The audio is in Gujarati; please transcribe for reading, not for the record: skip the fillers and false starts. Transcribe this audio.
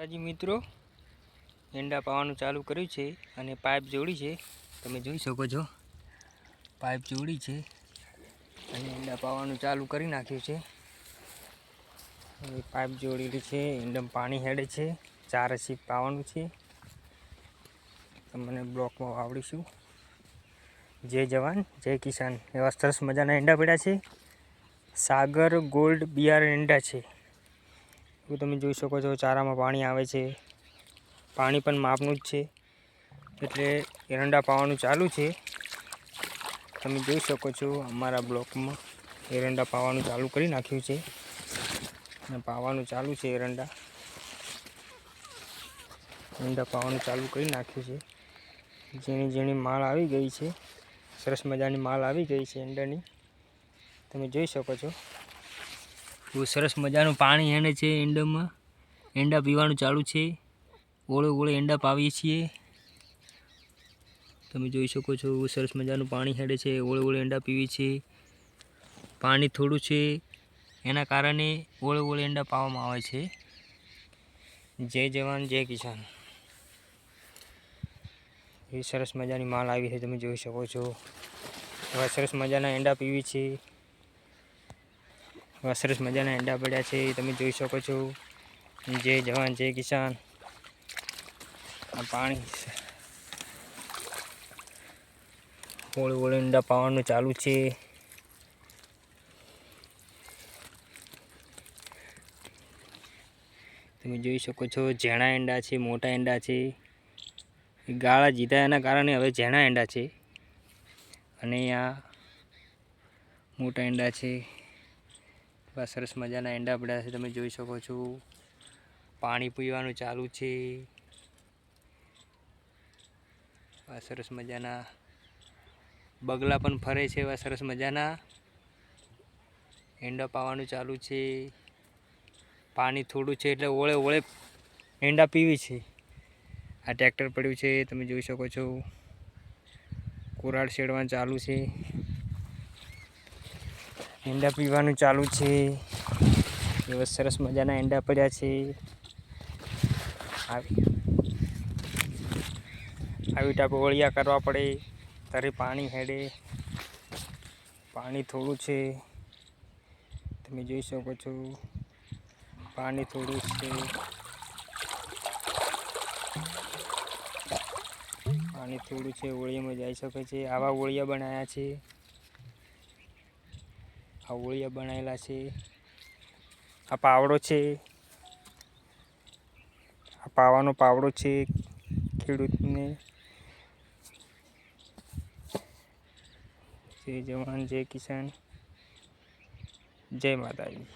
માતાજી મિત્રો, એંડા પાવાનું ચાલુ કર્યું છે અને પાઇપ જોડી છે. તમે જોઈ શકો છો, પાઇપ જોડી છે અને એંડા પાવાનું ચાલુ કરી નાખ્યું છે. પાઇપ જોડેલી છે, એંડમ પાણી હેડે છે. 4 હસી પાવાનું છે. તમને બ્લોકમાં આવડીશું. જય જવાન જય કિસાન. એવા સરસ મજાના એંડા પડ્યા છે. સાગર ગોલ્ડ બિયાર એંડા છે. એવું તમે જોઈ શકો છો. ચારામાં પાણી આવે છે, પાણી પણ માપનું જ છે, એટલે એરંડા પાવાનું ચાલુ છે. તમે જોઈ શકો છો અમારા બ્લોકમાં એરંડા પાવાનું ચાલુ કરી નાખ્યું છે અને પાવાનું ચાલુ છે. એરંડા પાવાનું ચાલુ કરી નાખ્યું છે. ઝીણી ઝીણી માળ આવી ગઈ છે. સરસ મજાની માળ આવી ગઈ છે એંડાની. તમે જોઈ શકો છો. બહુ સરસ મજાનું પાણી હેડે છે એંડામાં. એંડા પીવાનું ચાલુ છે. ઓળે ઓળે એંડા પાવીએ છીએ. તમે જોઈ શકો છો સરસ મજાનું પાણી હેડે છે. ઓળે ઓળે એંડા પીવી છે. પાણી થોડું છે, એના કારણે ઓળે ઓળે એંડા પાવામાં આવે છે. જય જવાન જય કિસાન. એ સરસ મજાની માલ આવી છે. તમે જોઈ શકો છો. એવા સરસ મજાના એંડા પીવી છે. એવા સરસ મજાના એંડા પડ્યા છે. તમે જોઈ શકો છો. જય જવાન જય કિસાન. આ પાણી ઓળે ઓળે એંડા પાવાનું ચાલુ છે. તમે જોઈ શકો છો. ઝેણા એંડા છે, મોટા એંડા છે. ગાળા જીતા એના કારણે હવે ઝેણા એંડા છે અને આ મોટા એંડા છે. બસ સરસ મજાના એંડા પડ્યા છે. તમે જોઈ શકો છો. પાણી પીવાનું ચાલુ છે. આ સરસ મજાના બગલા પણ ફરે છે. એવા સરસ મજાના એંડા પાવાનું ચાલુ છે. પાણી થોડું છે એટલે ઓળે ઓળે એંડા પીવી છે. આ ટ્રેક્ટર પડ્યું છે. તમે જોઈ શકો છો. કોરાડ શેડવાનું ચાલુ છે. એંડા પીવાનું ચાલુ છે. એવા સરસ મજાના એંડા પડ્યા છે. આવી ટાઈપ ઓળિયા કરવા પડે ત્યારે પાણી હેડે. પાણી થોડું છે. તમે જોઈ શકો છો. પાણી થોડું છે. પાણી થોડું છે. ઓળિયામાં જઈ શકે છે. આવા ઓળિયા બનાવ્યા છે. આ ઓળિયા બનાવેલા છે. આ પાવડો છે. આ પાવાનો પાવડો છે ખેડૂતને. જય જવાન જય કિસાન. જય માતાજી.